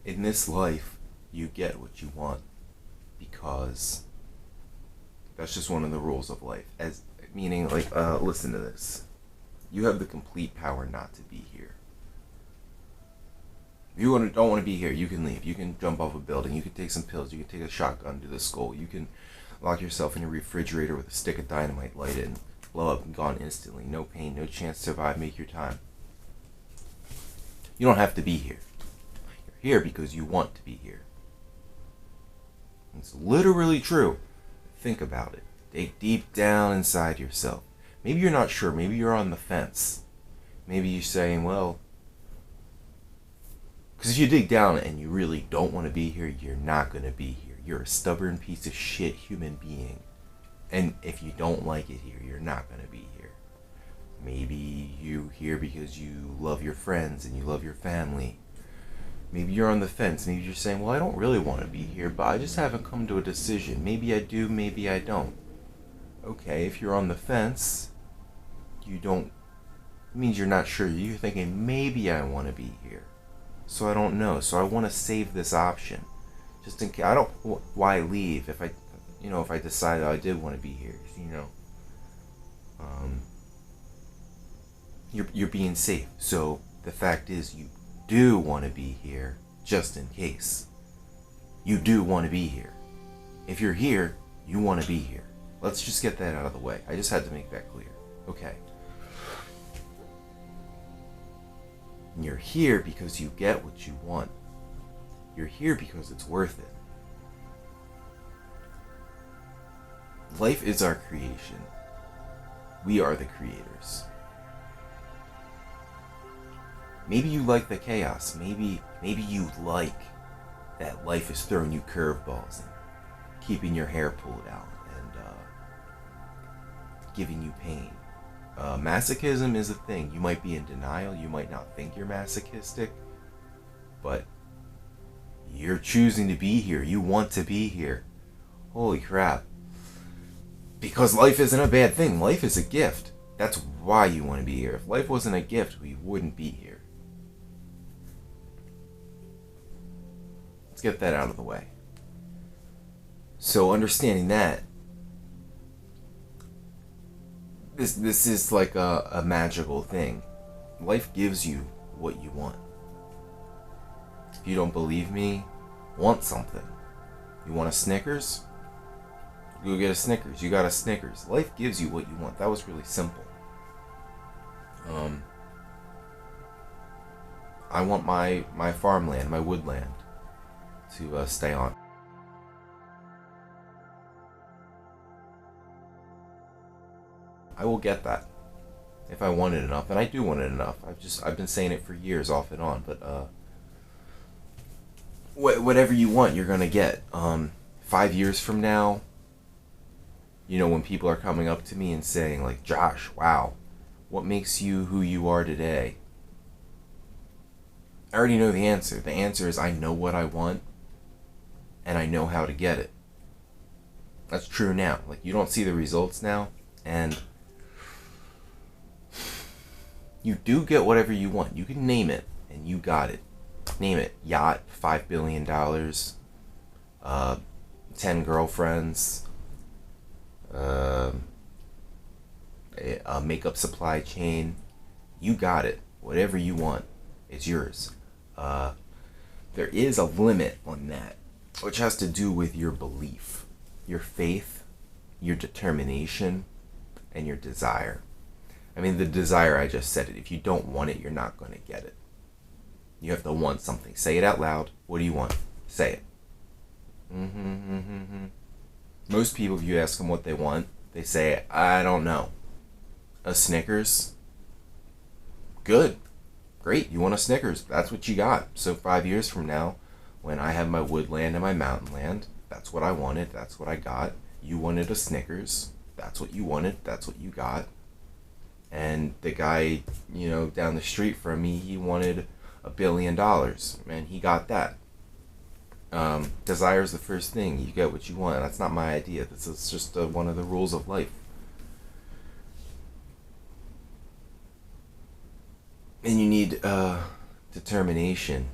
In this life, you get what you want because that's just one of the rules of life. As meaning, like, listen to this. You have the complete power not to be here. If you don't want to be here, you can leave. You can jump off a building. You can take some pills. You can take a shotgun to the skull. You can lock yourself in your refrigerator with a stick of dynamite, light it, and blow up and gone instantly. No pain, no chance to survive. Make your time. You don't have to be here. You're here because you want to be here. It's literally true. Think about it. Dig deep down inside yourself. Maybe you're not sure. Maybe you're on the fence. Maybe you're saying, well, because if you dig down and you really don't want to be here, you're not going to be here. You're a stubborn piece of shit human being. And if you don't like it here, you're not going to be here. Maybe you're here because you love your friends and you love your family. Maybe you're on the fence. Maybe you're saying, well, I don't really want to be here, but I just haven't come to a decision. Maybe I do, maybe I don't. Okay, if you're on the fence, you don't, it means you're not sure. You're thinking, maybe I want to be here. So I don't know. So I want to save this option. Just in case. I don't, why leave if I decided I did want to be here, you're being safe. So the fact is you do want to be here just in case. You do want to be here. If you're here, you want to be here. Let's just get that out of the way. I just had to make that clear. Okay. You're here because you get what you want. You're here because it's worth it. Life is our creation. We are the creators. Maybe you like the chaos. Maybe you like that life is throwing you curveballs and keeping your hair pulled out and giving you pain. Masochism is a thing. You might be in denial. You might not think you're masochistic, but you're choosing to be here. You want to be here. Holy crap. Because life isn't a bad thing. Life is a gift. That's why you want to be here. If life wasn't a gift, we wouldn't be here. Let's get that out of the way. So understanding that, this is like a magical thing. Life gives you what you want. If you don't believe me, want something. You want a Snickers? Go get a Snickers. You got a Snickers. Life gives you what you want. That was really simple. I want my farmland, my woodland, to stay on. I will get that if I want it enough, and I do want it enough. I've been saying it for years, off and on. But whatever you want, you're gonna get. 5 years from now, when people are coming up to me and saying, like, Josh, wow, what makes you who you are today? I already know the answer. The answer is I know what I want, and I know how to get it. That's true now. Like, you don't see the results now, and you do get whatever you want. You can name it, and you got it. Name it. Yacht, $5 billion, 10 girlfriends, a makeup supply chain. You got it. Whatever you want, it's yours. There is a limit on that, which has to do with your belief, your faith, your determination, and your desire. I mean, the desire, I just said it. If you don't want it, you're not going to get it. You have to want something. Say it out loud. What do you want? Say it. Most people, if you ask them what they want, they say, I don't know. A Snickers? Good. Great. You want a Snickers. That's what you got. So 5 years from now, when I have my woodland and my mountain land, that's what I wanted. That's what I got. You wanted a Snickers. That's what you wanted. That's what you got. And the guy, down the street from me, he wanted $1 billion, and he got that. Desire is the first thing. You get what you want. That's not my idea. This is just one of the rules of life. And you need determination.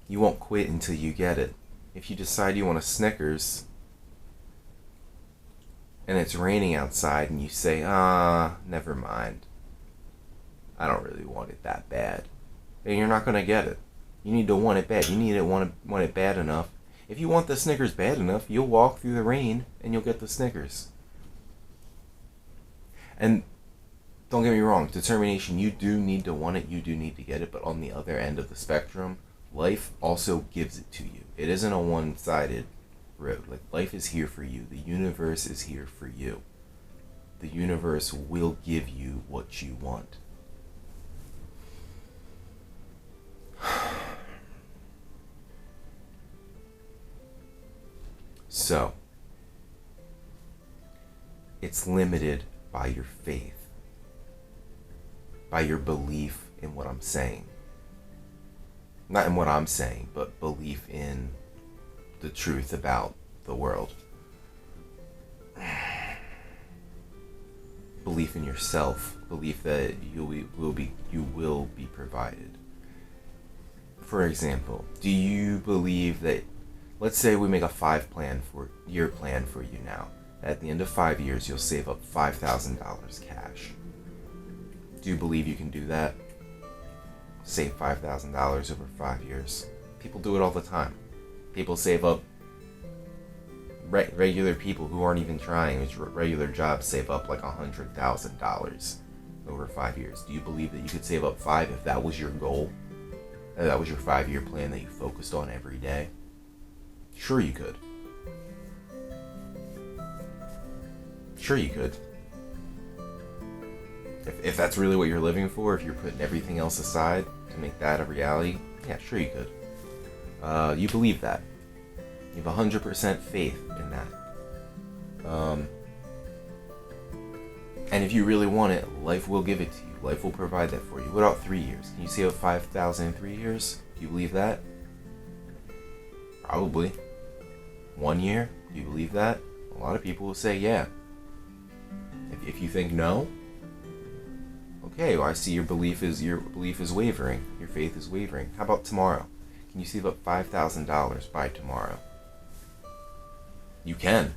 You won't quit until you get it. If you decide you want a Snickers and it's raining outside and you say, never mind, I don't really want it that bad, then you're not going to get it. You need to want it bad. You need to want it bad enough. If you want the Snickers bad enough, you'll walk through the rain and you'll get the Snickers. And don't get me wrong, determination, you do need to want it, you do need to get it, but on the other end of the spectrum, life also gives it to you. It isn't a one-sided road. Like, life is here for you. The universe is here for you. The universe will give you what you want. So, it's limited by your faith, by your belief in what I'm saying. Not in what I'm saying, but belief in the truth about the world. Belief in yourself. Belief that you will be provided. For example, do you believe that, let's say we make a 5-year plan for you now. At the end of 5 years, you'll save up $5,000 cash. Do you believe you can do that? Save $5,000 over 5 years. People do it all the time. People save up. Regular people who aren't even trying, whose regular jobs, save up like $100,000 over 5 years. Do you believe that you could save up 5 if that was your goal? If that was your 5-year plan that you focused on every day? Sure you could. Sure you could. If that's really what you're living for, if you're putting everything else aside to make that a reality, yeah, sure you could. You believe that. You have 100% faith in that. And if you really want it, life will give it to you. Life will provide that for you. What about 3 years? Can you save up $5,000 in 3 years? Do you believe that? Probably. 1 year? Do you believe that? A lot of people will say yeah. If you think no, okay, well, I see your belief is wavering. Your faith is wavering. How about tomorrow? Can you save up $5,000 by tomorrow? You can.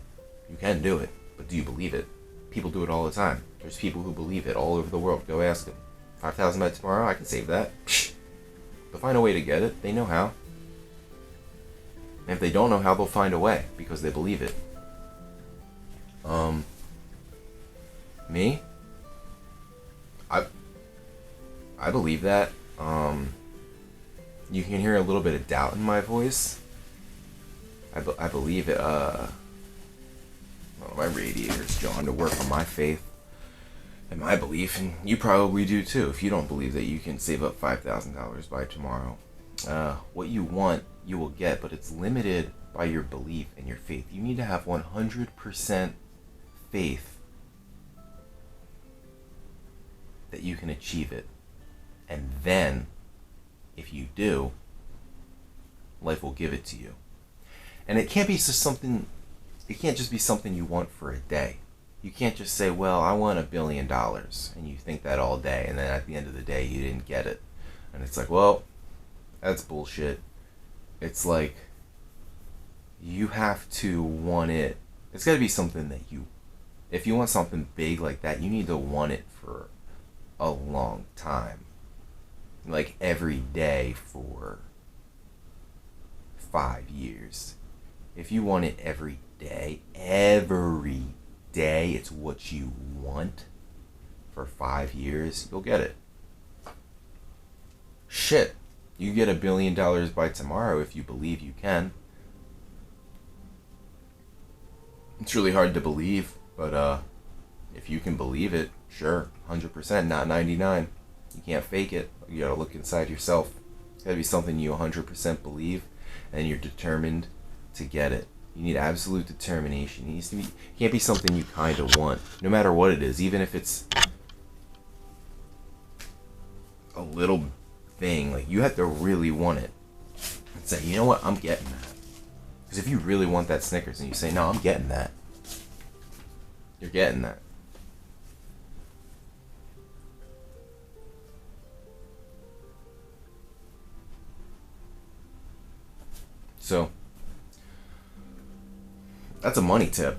You can do it. But do you believe it? People do it all the time. There's people who believe it all over the world. Go ask them. $5,000 by tomorrow? I can save that. They'll find a way to get it. They know how. And if they don't know how, they'll find a way because they believe it. Me? I believe that. You can hear a little bit of doubt in my voice. I believe it. My radiator's drawn to work on my faith and my belief, and you probably do too if you don't believe that you can save up $5,000 by tomorrow. What you want, you will get, but it's limited by your belief and your faith. You need to have 100% faith that you can achieve it. And then, if you do, life will give it to you. And it can't be just something, it can't just be something you want for a day. You can't just say, well, I want $1 billion, and you think that all day, and then at the end of the day, you didn't get it. And it's like, well, that's bullshit. It's like, you have to want it. It's got to be something that if you want something big like that, you need to want it for a long time. Like every day for 5 years. If you want it every day, it's what you want for 5 years, you'll get it. Shit, you get $1 billion by tomorrow if you believe you can. It's really hard to believe, but if you can believe it, sure, 100%, not 99. You can't fake it. You gotta look inside yourself. It's gotta be something you 100% believe, and you're determined to get it. You need absolute determination. It needs to be. It can't be something you kind of want, no matter what it is. Even if it's a little thing, like you have to really want it and say, you know what, I'm getting that. Because if you really want that Snickers and you say, no, I'm getting that, you're getting that. So that's a money tip.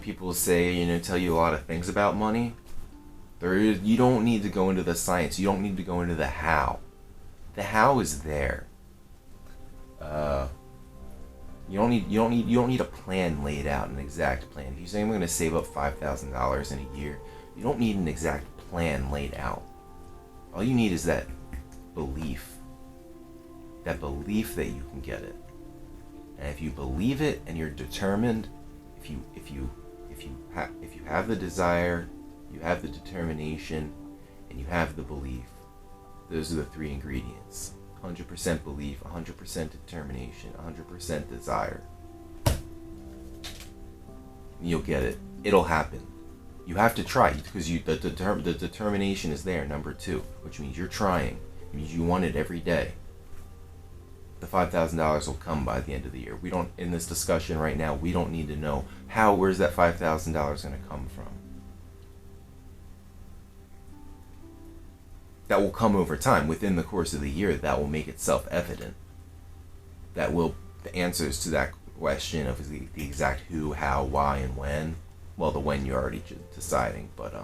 People say, tell you a lot of things about money. You don't need to go into the science. You don't need to go into the how. The how is there. You don't need a plan laid out, an exact plan. If you say I'm going to save up $5,000 in a year, you don't need an exact plan laid out. All you need is that belief. That belief that you can get it. And if you believe it and you're determined, if you have the desire, you have the determination, and you have the belief, those are the three ingredients. 100% belief, 100% determination, 100% desire. You'll get it. It'll happen. You have to try, because the determination is there, number 2, which means you're trying. It means you want it every day. The $5,000 will come by the end of the year. We don't, in this discussion right now, we don't need to know where's that $5,000 going to come from. That will come over time. Within the course of the year, that will make itself evident. The answers to that question of the exact who, how, why, and when. Well, the when you're already deciding, but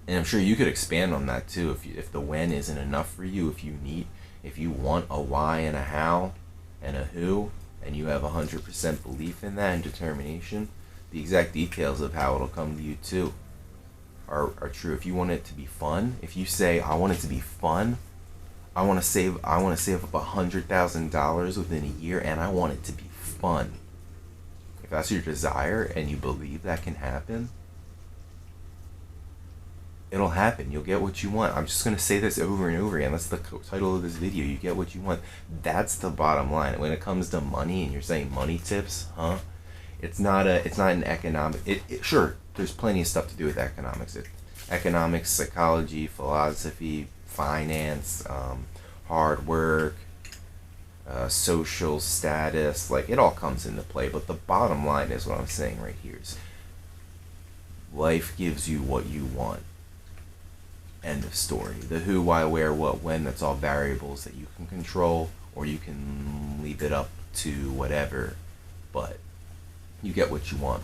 and I'm sure you could expand on that too. If the when isn't enough for you, if you want a why and a how and a who, and you have 100% belief in that and determination, the exact details of how it'll come to you too are true. If you want it to be fun, if you say I want it to be fun, I want to save up $100,000 within a year, and I want it to be fun. If that's your desire and you believe that can happen, it'll happen. You'll get what you want. I'm just going to say this over and over again. That's the title of this video. You get what you want. That's the bottom line. When it comes to money and you're saying money tips, it's not an economic. Sure, there's plenty of stuff to do with economics. Economics, psychology, philosophy, finance, hard work, social status, like it all comes into play. But the bottom line is what I'm saying right here is life gives you what you want. End of story. The who, why, where, what, when, that's all variables that you can control, or you can leave it up to whatever, but you get what you want.